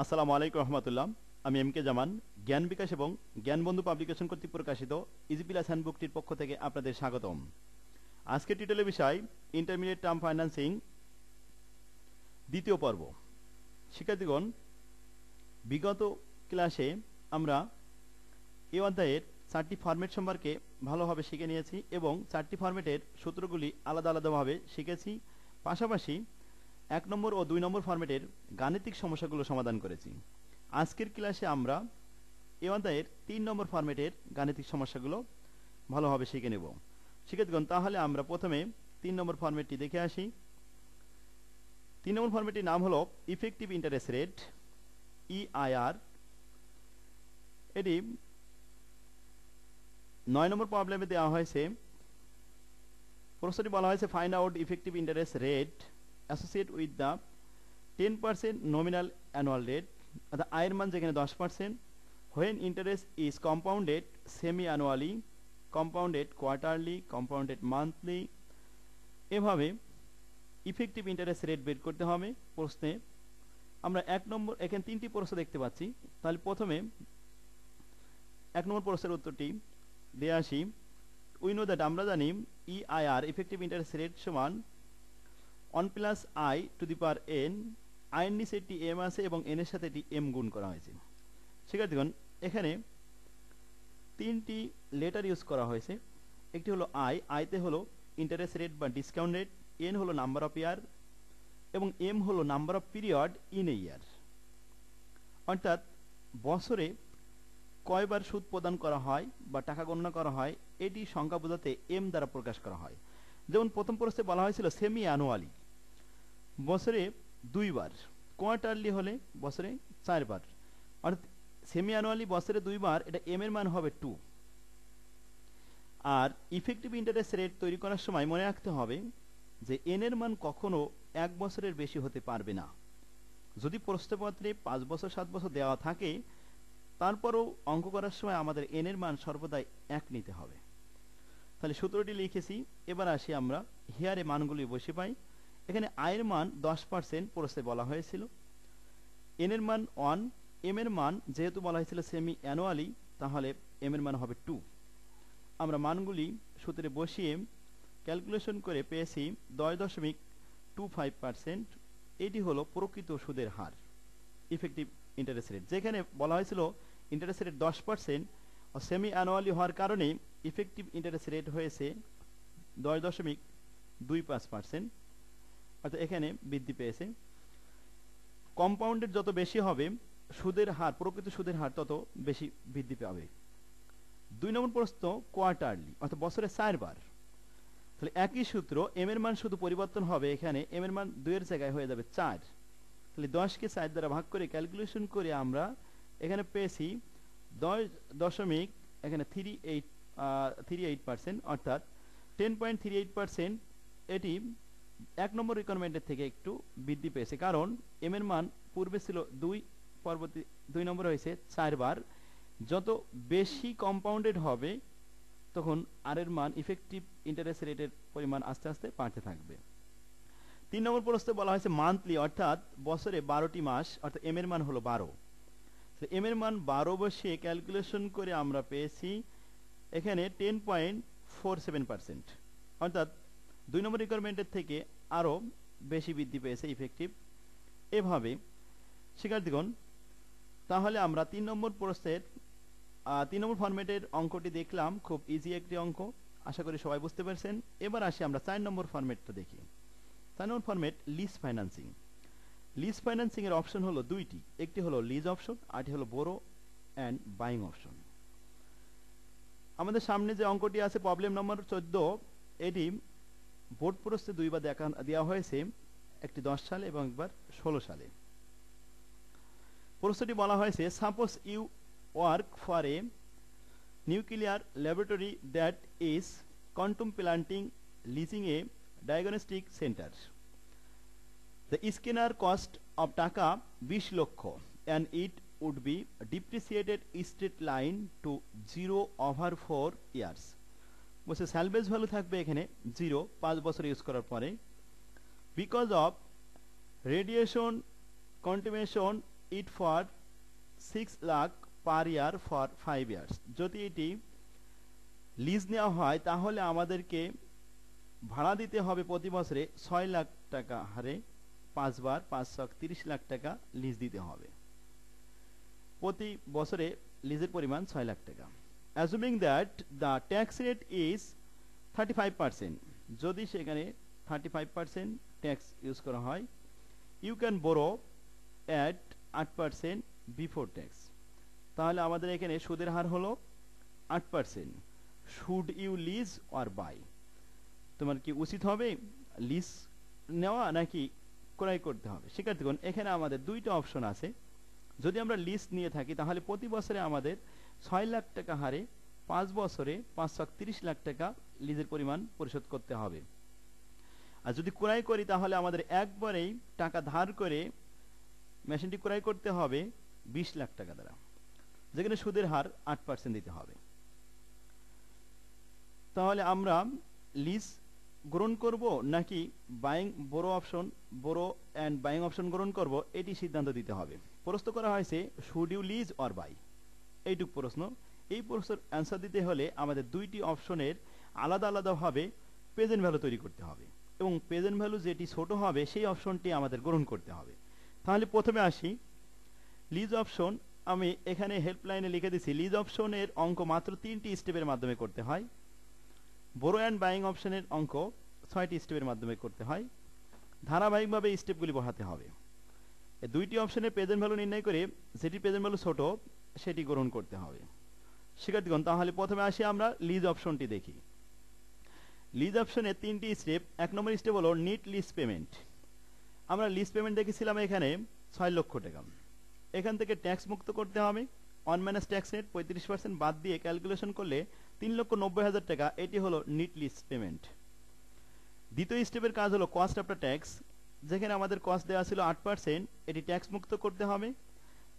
আসসালামু আলাইকুম রহমতুল্লাহ। আমি এম কে জামান, জ্ঞান বিকাশ এবং জ্ঞান বন্ধু পাবলিকেশন কর্তৃক প্রকাশিত ইজি প্লাস হ্যান্ডবুকটির পক্ষ থেকে আপনাদের স্বাগতম। আজকের টিটেলের বিষয় ইন্টারমিডিয়েট টার্ম ফাইন্যান্সিং দ্বিতীয় পর্ব। শিক্ষার্থীগণ, বিগত ক্লাসে আমরা এই অধ্যায়ের চারটি ফরম্যাট সম্পর্কে ভালোভাবে শিখে নিয়েছি এবং চারটি ফরম্যাটের সূত্রগুলি আলাদা আলাদাভাবে শিখেছি। পাশাপাশি 1 নম্বর ও 2 নম্বর ফরম্যাটের গাণিতিক সমস্যাগুলো সমাধান করেছি। আজকের ক্লাসে আমরা এই অধ্যায়ের 3 নম্বর ফরম্যাটের গাণিতিক সমস্যাগুলো ভালোভাবে শিখে নেব। শিক্ষার্থীগণ, তাহলে আমরা প্রথমে 3 নম্বর ফরম্যাটটি দেখে আসি। 3 নম্বর ফরম্যাটটির নাম হলো ইফেক্টিভ ইন্টারেস্ট রেট, ইআইআর। এটি 9 নম্বর প্রবলেমে দেওয়া হয়েছে। প্রশ্নটি বলা হয়েছে find out effective interest rate associate with the 10% nominal annual rate, অর্থাৎ আয়ের মান যেখানে 10%, when interest is compounded semi annually, compounded quarterly, compounded monthly. এভাবে ইফেক্টিভ ইন্টারেস্ট রেট বের করতে হবে। প্রশ্নে আমরা 1 নম্বর, এখানে 3টি প্রশ্ন দেখতে পাচ্ছি। তাহলে প্রথমে 1 নম্বর প্রশ্নের উত্তরটি দিয়ে আসি। উই নো দ্যাট, আমরা জানি ইআইআর ইফেক্টিভ ইন্টারেস্ট রেট সমান 1 plus I two the power N. I এর নিচে একটি এম আছে এবং এন এর সাথে একটি এম গুণ করা হয়েছে। শিক্ষার্থীগণ, এখানে 3টি লেটার ইউজ করা হয়েছে। একটি হলো আই, আইতে হলো ইন্টারেস্ট রেট বা ডিসকাউন্ট রেট, এন হলো নাম্বার অফ ইয়ার এবং এম হলো number of period in a year, অর্থাৎ বছরে কয়বার সুদ প্রদান করা হয় বা টাকা গণনা করা হয় এটি সংখ্যা বোঝাতে এম দ্বারা প্রকাশ করা হয়। যেমন প্রথম প্রশ্নে বলা হয়েছিল সেমি অ্যানুয়ালি, বছরে 2 বার, কোয়ার্টারলি হলে বছরে 4 বার, অর্থাৎ সেমি অ্যানুয়ালি বছরে 2 বার, এটা এম এর মান হবে 2। আর ইফেক্টিভ ইন্টারেস্ট রেট তৈরি করার সময় মনে রাখতে হবে যে এন এর মান কখনো 1 বছরের বেশি হতে পারবে না। যদি প্রশ্নপত্রে 5 বছর 7 বছর দেওয়া থাকে, তারপরও অঙ্ক করার সময় আমাদের এন এর মান সর্বদাই 1 নিতে হবে। তাহলে সূত্রটি লিখেছি। এবার আসি আমরা হেয়ারে মানগুলি বসে পাই। এখানে আয়ের মান 10% প্রশ্নে বলা হয়েছিল, এন এর মান 1, এম এর মান যেহেতু বলা হয়েছিল সেমি অ্যানুয়ালি, তাহলে এম এর মান হবে 2। আমরা মানগুলি সূত্রে বসিয়ে ক্যালকুলেশন করে পেয়েছি 10.25%। এটি হলো প্রকৃত সুদের হার, ইফেক্টিভ ইন্টারেস্ট রেট। যেখানে বলা হয়েছিল ইন্টারেস্ট রেট 10% ও সেমি অ্যানুয়ালি হওয়ার কারণে ইফেক্টিভ ইন্টারেস্ট রেট হয়েছে 10.25%, অর্থাৎ এখানে বৃদ্ধি পেয়েছে। কম্পাউন্ডেড যত বেশি হবে সুদের হার, প্রকৃত সুদের হার তত বেশি বৃদ্ধি পাবে। 2 নম্বর প্রশ্ন কোয়ার্টারলি, অর্থাৎ বছরে 4 বার। তাহলে একই সূত্র, এম এর মান শুধু পরিবর্তন হবে, এখানে এম এর মান 2 এর জায়গায় হয়ে যাবে 4। তাহলে 10কে 4 দ্বারা ভাগ করে ক্যালকুলেশন করে আমরা এখানে পেয়েছি 10.38%, অর্থাৎ 10.38%। এটি 1 নম্বর রিকোয়ারমেন্টের থেকে একটু বৃদ্ধি পেয়েছে, কারণ এম এর মান পূর্বে ছিল 2, পরবর্তী 2 নম্বর হয়েছে 4 বার। যত বেশি কম্পাউন্ডেড হবে তখন আর এর মান, ইফেক্টিভ ইন্টারেস্ট রেটের পরিমাণ আস্তে আস্তে বাড়তে থাকবে। 3 নম্বর প্রশ্নে বলা হয়েছে মান্থলি, অর্থাৎ বছরে 12টি মাস, অর্থাৎ এম এর মান হলো 12। এম এর মান 12 বসিয়ে ক্যালকুলেশন করে আমরা পেয়েছি এখানে 10.47%, অর্থাৎ 2 নম্বর রিকোয়ারমেন্টের থেকে আরও বেশি বৃদ্ধি পেয়েছে ইফেক্টিভ। এভাবে শিক্ষার্থীগণ, তাহলে আমরা 3 নম্বর প্রশ্নের 3 নম্বর ফরম্যাটের অঙ্কটি দেখলাম। খুব ইজি একটি অঙ্ক, আশা করি সবাই বুঝতে পারছেন। এবার আসি আমরা 4 নম্বর ফরম্যাটটা দেখি। 4 number format lease financing. Lease financing এর অপশন হলো 2টি, একটি হলো লিজ অপশন, আরটি হলো বোরো অ্যান্ড বাইং অপশন। আমাদের সামনে যে অঙ্কটি আছে প্রবলেম নম্বর 14, এটি বোর্ড প্রশ্নে 2 বার দেওয়া হয়েছে, একটি 10 সালে এবং একবার 16 সালে। প্রশ্নটি বলা হয়েছে suppose you work for a nuclear laboratory that is contemplating leasing a diagnostic centre. The scanner cost of টাকা 20 লক্ষ and it would be depreciated straight line to 0/4 years. বলছে স্যালভেজ ভ্যালু থাকবে এখানে 0, 5 বছর ইউজ করার পরে। Because of radiation, contamination it for 6 lakh per year for 5 years. যদি এটি লিজ নেওয়া হয় তাহলে আমাদেরকে ভাড়া দিতে হবে প্রতি বছরে 6 লাখ টাকা হারে 5 বার 5 ছক 30 লাখ টাকা লিজ দিতে হবে। প্রতি বছরে লিজের পরিমাণ 6 লাখ টাকা। Assuming that the tax rate is 35%, যদি সেখানে 35% ট্যাক্স ইউজ করা হয়, you can borrow at 8% before tax. তাহলে আমাদের এখানে সুদের হার হলো 8%। Should you lease or buy, তোমার কি উচিত হবে লিজ নেওয়া নাকি ক্রয় করতে হবে? শিক্ষার্থীগণ, এখানে আমাদের দুইটা অপশন আছে। যদি আমরা লিজ নিয়ে থাকি তাহলে প্রতি বছরে আমাদের 6 লাখ টাকা হারে 5 বছরে 5 ছক 30 লাখ টাকা লিজের পরিমাণ পরিশোধ করতে হবে। আর যদি ক্রয় করি তাহলে আমাদের একবারেই টাকা ধার করে মেশিনটি ক্রয় করতে হবে 20 লাখ টাকা দ্বারা, যেখানে সুদের হার 8% দিতে হবে। তাহলে আমরা লিজ গ্রহণ করব নাকি buying borrow option, borrow and buying option গ্রহণ করব, এটি সিদ্ধান্ত দিতে হবে। প্রশ্ন করা হয়েছে should you lease or buy, এইটুক প্রশ্ন। এই প্রশ্নের অ্যান্সার দিতে হলে আমাদের দুইটি অপশনের আলাদা আলাদাভাবে প্রেজেন্ট ভ্যালু তৈরি করতে হবে, এবং প্রেজেন্ট ভ্যালু যেটি ছোট হবে সেই অপশনটি আমাদের গ্রহণ করতে হবে। তাহলে প্রথমে আসি লিজ অপশন। আমি এখানে হেল্পলাইনে লিখে দিছি লিজ অপশনের অঙ্ক মাত্র 3টি স্টেপের মাধ্যমে করতে হয়। বোরো অ্যান্ড বাইং অপশনের অঙ্ক 6টি স্টেপের মাধ্যমে করতে হয়। ধারাবাহিকভাবে স্টেপগুলি বঢ়াতে হবে। এই দুইটি অপশনের প্রেজেন্ট ভ্যালু নির্ণয় করে যেটি প্রেজেন্ট ভ্যালু ছোট সেটি গ্রহণ করতে হবে। শিক্ষার্থীগণ, তাহলে প্রথমে আসি আমরা লিজ অপশনটি দেখি। লিজ অপশনের 3টি স্টেপ। 1 নম্বর স্টেপ হলো নিট লিজ পেমেন্ট। আমরা লিজ পেমেন্ট দেখেছিলাম এখানে 6 লক্ষ টাকা। এখান থেকে ট্যাক্স মুক্ত করতে হবে। 1 মাইনাস ট্যাক্স রেট 35% বাদ দিয়ে ক্যালকুলেশন করলে 3,90,000 টাকা, এটি হলো নিট লিজ পেমেন্ট। দ্বিতীয় স্টেপের কাজ হলো কস্ট আফটার ট্যাক্স। যেখানে আমাদের কস্ট দেওয়া ছিল 8%, এটি ট্যাক্স মুক্ত করতে হবে।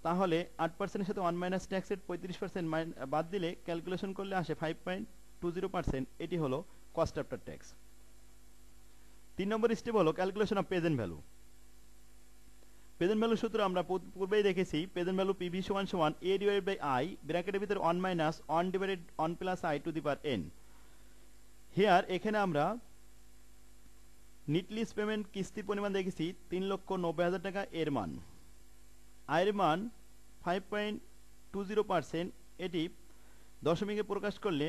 তাহলে 8% এর সাথে 1 মাইনাস ট্যাক্স রেট 35% বাদ দিলে ক্যালকুলেশন করলে আসে 5.20%, এটি হলো cost after tax. 3 number step হলো calculation of present value. Present value সূত্র আমরা পূর্বেই দেখেছি। প্রেজেন্ট ভ্যালু পিভি সমান a ডিভাইডেড বাই i, ব্র্যাকেটের ভিতরে 1 minus 1 divided 1 plus i to the power n। Here এখানে আমরা নিট লিজ পেমেন্ট কিস্তির পরিমাণ দেখেছি 3,90,000 টাকা। এর মান i এর মান 5.20%, এটি দশমিকে প্রকাশ করলে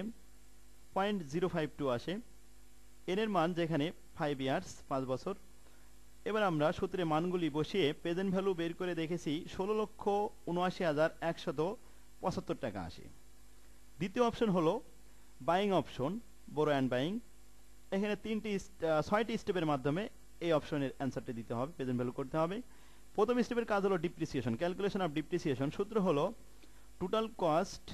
0.052 আসে। n এর মান যেখানে 5 ইয়ার্স 5 বছর। এবার আমরা সূত্রে মানগুলি বসিয়ে প্রেজেন্ট ভ্যালু বের করে দেখেছি 16,79,175 টাকা আসে। দ্বিতীয় অপশন হলো buying option, borrow and buying. এখানে 6টি স্টেপের মাধ্যমে এই অপশনের অ্যান্সারটি দিতে হবে, প্রেজেন্ট ভ্যালু করতে হবে। প্রথম স্টেপের কাজ হলো ডিপ্রিসিয়েশন, ক্যালকুলেশন অফ ডিপ্রিসিয়েশন। সূত্র হলো টোটাল কস্ট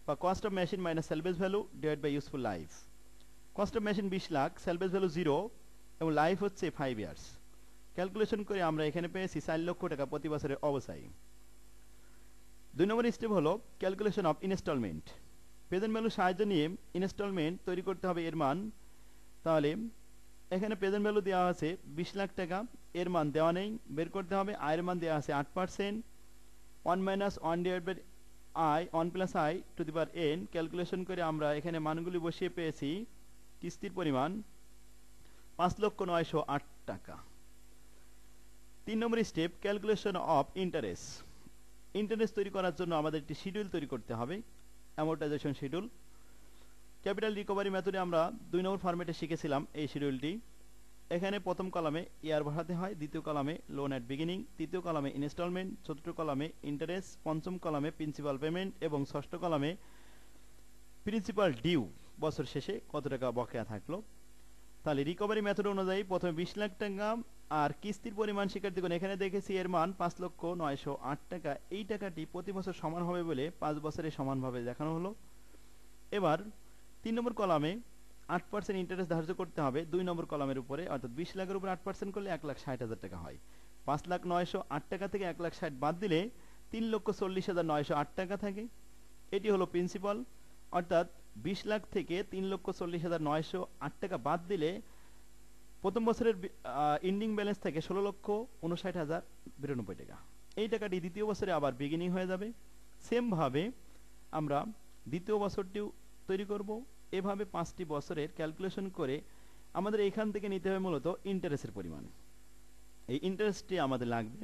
বা cost of machine minus salvage value divide by useful life. Cost of machine 20 lakh, salvage value 0 এবং লাইফ হচ্ছে 5 ইয়ার্স। ক্যালকুলেশন করে আমরা এখানে পেয়েছি 4 লক্ষ টাকা প্রতি বছরের অবস্থায়। 2 নম্বর স্টেপ হলো calculation of instalment. Present value সাহায্য নিয়ে ইনস্টলমেন্ট তৈরি করতে হবে এর মান। তাহলে এখানে প্রেজেন্ট ভ্যালু দেওয়া আছে 20 লাখ টাকা, এর মান দেওয়া নেই, বের করতে হবে। আয়ের মান দেওয়া আছে 8%, 1 minus 1 divide by i 1 plus i to the power n। Calculation করে আমরা এখানে মানগুলি বসিয়ে পেয়েছি কিস্তির পরিমাণ 5,09,008 টাকা। 3 number step calculation of interest. Interest তৈরি করার জন্য আমাদের একটি শিডিউল তৈরি করতে হবে, অ্যামortization শিডিউল। ক্যাপিটাল রিকভারি মেথডে আমরা 2 নম্বর ফরম্যাটে শিখেছিলাম এই শিডিউলটি। এখানে প্রথম কলামে ইয়ার বসাতে হয়, দ্বিতীয় কলামে লোন অ্যাট বিগিনিং, তৃতীয় কলামে ইনস্টলমেন্ট, চতুর্থ কলামে ইন্টারেস্ট, পঞ্চম কলামে প্রিন্সিপাল পেমেন্ট এবং ষষ্ঠ কলামে প্রিন্সিপাল ডিউ, বছর শেষে কত টাকা বকেয়া থাকলো। তাহলে রিকভারি মেথড অনুযায়ী প্রথমে 20 লাখ টাকা আর কিস্তির পরিমাণ শিক্ষার্থীগণ এখানে দেখেছি এর মান 5,09,008 টাকা। এই টাকাটি প্রতি বছর সমান হবে বলে 5 বছরে সমানভাবে দেখানো হলো। এবার 3 নম্বর কলামে 8% ইন্টারেস্ট ধার্য করতে হবে 2 নম্বর কলামের উপরে, অর্থাৎ 20 লাখের উপর 8% করলে 1,60,000 টাকা হয়। 5,09,008 টাকা থেকে 1,60,000 বাদ দিলে 3,40,908 টাকা থাকে। এটি হলো প্রিন্সিপাল, অর্থাৎ 20 লাখ থেকে 3,40,908 টাকা বাদ দিলে প্রথম বছরের এন্ডিং ব্যালেন্স থেকে 16,59,092 টাকা। এই টাকাটি দ্বিতীয় বছরে আবার বিগিনিং হয়ে যাবে। সেম ভাবে আমরা দ্বিতীয় বছরটিও তৈরি করব। এভাবে 5টি বছরের ক্যালকুলেশন করে আমাদের এখান থেকে নিতে হবে মূলত ইন্টারেস্টের পরিমাণ। এই ইন্টারেস্টটি আমাদের লাগবে।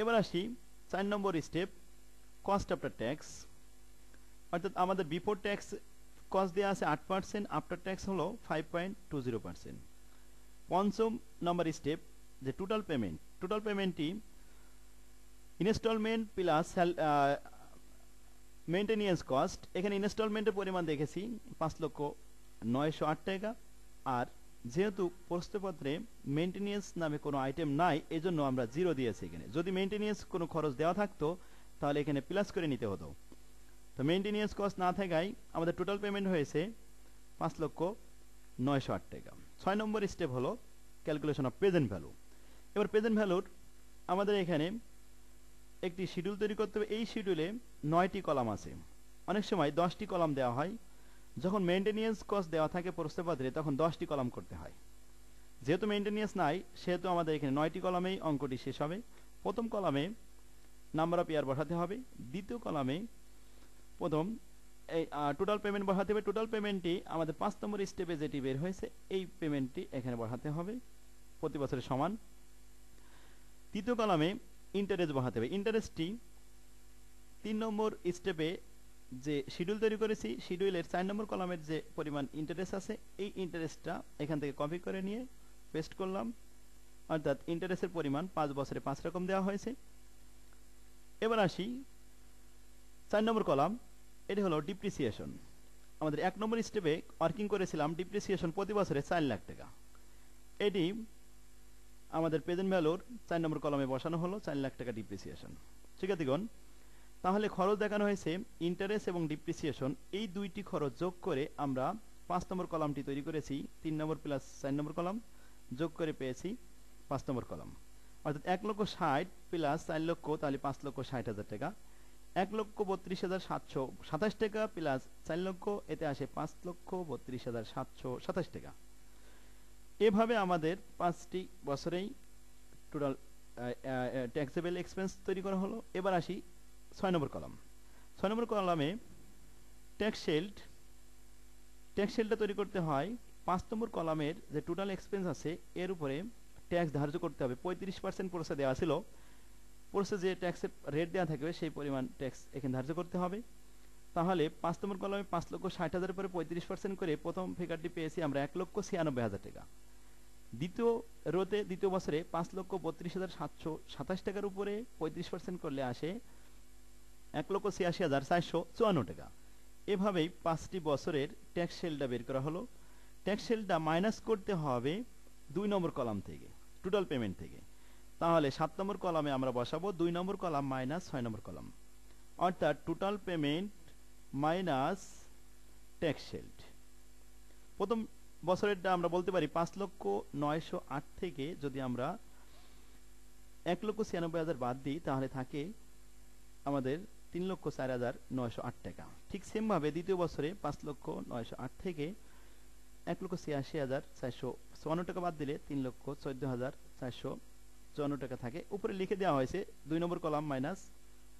এবার আসি 4 নম্বর স্টেপ, কস্ট আফটার ট্যাক্স। অর্থাৎ আমাদের বিফোর ট্যাক্স কস্ট দেওয়া আছে 8%, আফটার ট্যাক্স হলো 5.20%। 5ম নম্বর স্টেপ যে টোটাল পেমেন্ট। টোটাল পেমেন্টটি ইনস্টলমেন্ট প্লাস মেইনটেনেন্স কস্ট। এখানে ইনস্টলমেন্টের পরিমাণ দেখেছি 5,09,08 টাকা। আর যেহেতু প্রশ্নপত্রে মেইনটেনেন্স নামে কোনো আইটেম নাই, এজন্য আমরা 0 দিয়েছি। এখানে যদি মেইনটেনেন্স কোনো খরচ দেওয়া থাকতো তাহলে এখানে প্লাস করে নিতে হতো। তো মেইনটেনেন্স কস্ট না থাকায় আমাদের টোটাল পেমেন্ট হয়েছে 5,09,08 টাকা। 6 নম্বর স্টেপ হলো ক্যালকুলেশন অফ প্রেজেন্ট ভ্যালু। এবার প্রেজেন্ট ভ্যালুর আমাদের এখানে একটি শিডিউল তৈরি করতে হবে। এই শিডিউলে 9টি কলাম আছে, অনেক সময় 10টি কলাম দেওয়া হয়। যখন মেইনটেনেন্স কস্ট দেওয়া থাকে প্রশ্নপত্রে তখন 10টি কলাম করতে হয়। যেহেতু মেইনটেনেন্স নাই সেহেতু আমাদের এখানে 9টি কলামেই অঙ্কটি শেষ হবে। প্রথম কলামে নাম্বার অফ ইয়ার বসাতে হবে, দ্বিতীয় কলামে প্রথম এই টোটাল পেমেন্ট বসাতে হবে। টোটাল পেমেন্টটি আমাদের 5 নম্বর স্টেপে যেটি বের হয়েছে এই পেমেন্টটি এখানে বসাতে হবে প্রতি বছরের সমান। তৃতীয় কলামে ইন্টারেস্ট বসাতে হবে। ইন্টারেস্টটি 3 নম্বর স্টেপে যে শিডিউল তৈরি করেছি শিডিউলের 4 নম্বর কলামের যে পরিমাণ ইন্টারেস্ট আছে এই ইন্টারেস্টটা এখান থেকে কপি করে নিয়ে পেস্ট করলাম। অর্থাৎ ইন্টারেস্টের পরিমাণ 5 বছরে 5 রকম দেওয়া হয়েছে। এবার আসি 4 নম্বর কলাম, এটি হলো ডিপ্রিসিয়েশন। আমাদের 1 নম্বর স্টেপে ওয়ার্কিং করেছিলাম ডিপ্রিসিয়েশন প্রতি বছরে 4 লাখ টাকা। এটি আমাদের প্রেজেন্ট ভ্যালুর 4 নম্বর কলামে বসানো হলো 4 লাখ টাকা ডিপ্রিসিয়েশন। শিক্ষার্থীগণ, তাহলে খরচ দেখানো হয়েছে ইন্টারেস্ট এবং ডিপ্রিসিয়েশন, এই দুইটি খরচ যোগ করে আমরা 5 নম্বর কলামটি তৈরি করেছি। 3 নম্বর প্লাস 4 নম্বর কলাম যোগ করে পেয়েছি 5 নম্বর কলাম। অর্থাৎ 1,60,000 প্লাস 4 লক্ষ তাহলে 5,60,000 টাকা। 1,32,727 টাকা প্লাস 4 লক্ষ এতে আসে 5,32,727 টাকা। এভাবে আমাদের 5টি বছরেই টোটাল ট্যাক্সেবল এক্সপেন্স তৈরি করা হলো। এবার আসি 6 নম্বর কলাম। 6 নম্বর কলামে ট্যাক্স শেলটা তৈরি করতে হয়। 5 নম্বর কলামের যে টোটাল এক্সপেন্স আছে এর উপরে ট্যাক্স ধার্য করতে হবে। 35% প্রসে দেওয়া ছিল, প্রসে যে ট্যাক্সের রেট দেওয়া থাকবে সেই পরিমাণ ট্যাক্স এখানে ধার্য করতে হবে। তাহলে 5 নম্বর কলামে 5,60,000 পরে 35% করে প্রথম ফিগারটি পেয়েছি আমরা 1,96,000 টাকা। দ্বিতীয় রোতে দ্বিতীয় বছরে 5,32,727 টাকার উপরে 35% করলে আসে 1,86,454 টাকা। এভাবেই 5টি বছরের ট্যাক্স শেলটা বের করা হলো। ট্যাক্স শেলটা মাইনাস করতে হবে 2 নম্বর কলাম থেকে, টোটাল পেমেন্ট থেকে। তাহলে 7 নম্বর কলামে আমরা বসাবো 2 নম্বর কলাম মাইনাস 6 নম্বর কলাম, অর্থাৎ টোটাল পেমেন্ট মাইনাস ট্যাক্স শেল্ড। প্রথম বছরেরটা আমরা বলতে পারি 5,09,08 থেকে যদি আমরা 1,96,000 বাদ দিই তাহলে থাকে আমাদের 3,04,908 টাকা। ঠিক সেম ভাবে দ্বিতীয় বছরে 5,09,08 থেকে 1,86,454 টাকা বাদ দিলে 3,14,454 টাকা থাকে। উপরে লিখে দেওয়া হয়েছে 2 নম্বর কলাম মাইনাস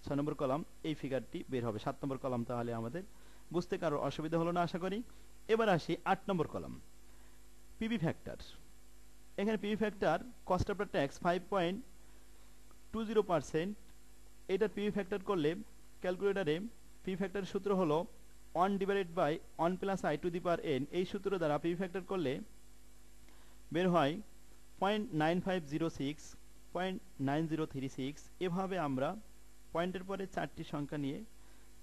6 নম্বর কলাম, এই ফিগারটি বের হবে। 7 নম্বর কলাম তাহলে আমাদের বুঝতে কারো অসুবিধা হলো না আশা করি। এবার আসি 8 নম্বর কলাম, পিবি ফ্যাক্টর। এখানে PB factor cost after tax 5.20%। এটার পিবি ফ্যাক্টর করলে ক্যালকুলেটরে পিবি ফ্যাক্টরের সূত্র হলো 1/1 + i to the power n। এই সূত্র দ্বারা পিবি ফ্যাক্টর করলে বের হয় 0.9506, 0.9036। এভাবে আমরা পয়েন্টের পরে 4টি সংখ্যা নিয়ে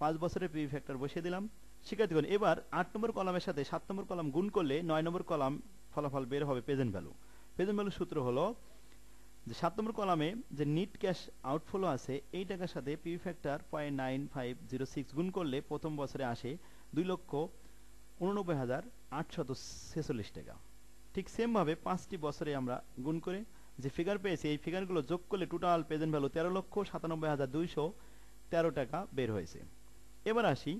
5 বছরের পিবি ফ্যাক্টর বসিয়ে দিলাম। শিক্ষার্থীগণ, এবার 8 নম্বর কলামের সাথে 7 নম্বর কলাম গুণ করলে 9 নম্বর কলাম ফলাফল বের হবে প্রেজেন্ট ভ্যালু। প্রেজেন্ট ভ্যালু সূত্র হলো যে 7 নম্বর কলামে যে নিট ক্যাশ আউটফ্লো আছে এই টাকার সাথে পিবি ফ্যাক্টর 0.9506 গুণ করলে প্রথম বছরে আসে 2,89,846 টাকা। ঠিক সেম ভাবে 5টি বছরে আমরা গুণ করে যে ফিগার পেয়েছি এই ফিগারগুলো যোগ করলে টোটাল প্রেজেন্ট ভ্যালু 13,97,213 টাকা বের হয়েছে। এবার আসি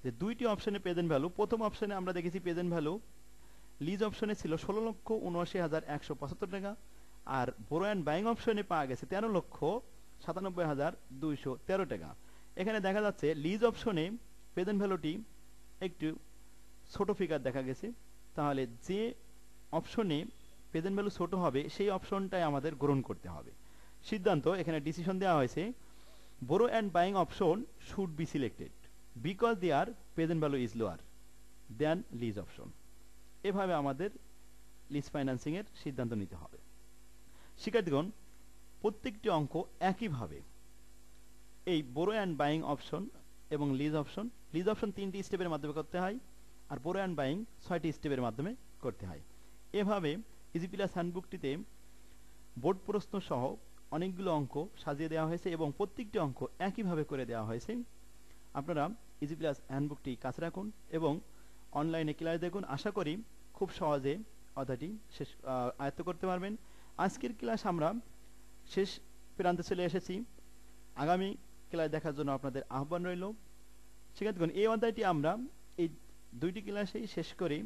যে দুইটি অপশনে প্রেজেন্ট ভ্যালু। প্রথম অপশনে আমরা দেখেছি প্রেজেন্ট ভ্যালু লিজ অপশনে ছিল 16,79,175 টাকা, আর বোরো অ্যান্ড বাইং অপশনে পাওয়া গেছে 13,79,175 97,213 টাকা। এখানে দেখা যাচ্ছে লিজ অপশনে প্রেজেন্ট ভ্যালুটি একটু ছোট ফিগার দেখা গেছে, তাহলে যে অপশনে প্রেজেন্ট ভ্যালু ছোট হবে সেই অপশনটাই আমাদের গ্রহণ করতে হবে। সিদ্ধান্ত এখানে ডিসিশন দেওয়া হয়েছে, borrow and buying option should be selected because their present value is lower than lease option. এভাবে আমাদের লিজ ফাইন্যান্সিং এর সিদ্ধান্ত নিতে হবে। শিক্ষার্থীগণ, প্রত্যেকটি অঙ্ক একইভাবে এই বোরো অ্যান্ড বাইং অপশন এবং লিজ অপশন 3টি স্টেপের মাধ্যমে করতে হয়, আর বোরো অ্যান্ড বাইং 6টি স্টেপের মাধ্যমে করতে হয়। এভাবে ইজি প্লাস হ্যান্ডবুকটিতে বোর্ড প্রশ্ন সহ অনেকগুলো অঙ্ক সাজিয়ে দেওয়া হয়েছে এবং প্রত্যেকটি অঙ্ক একইভাবে করে দেওয়া হয়েছে। আপনারা ইজি প্লাস হ্যান্ডবুকটি কাছে রাখুন এবং অনলাইনে ক্লাস দেখুন। আশা করি খুব সহজে অধ্যায়টি শেষ আয়ত্ত করতে পারবেন। আজকের ক্লাস আমরা শেষ প্রান্তে চলে এসেছি। আগামী ক্লাস দেখার জন্য আপনাদের আহ্বান রইল। শিক্ষার্থীগণ, এই অধ্যায়টি আমরা এই 2টি ক্লাসেই শেষ করি।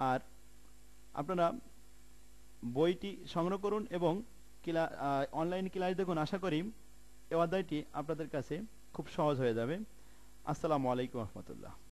আর আপনারা বইটি সংগ্রহ করুন এবং অনলাইন ক্লাস দেখুন। আশা করি এই অধ্যায়টি আপনাদের কাছে খুব সহজ হয়ে যাবে। আসসালামু আলাইকুম রহমতুল্লাহ।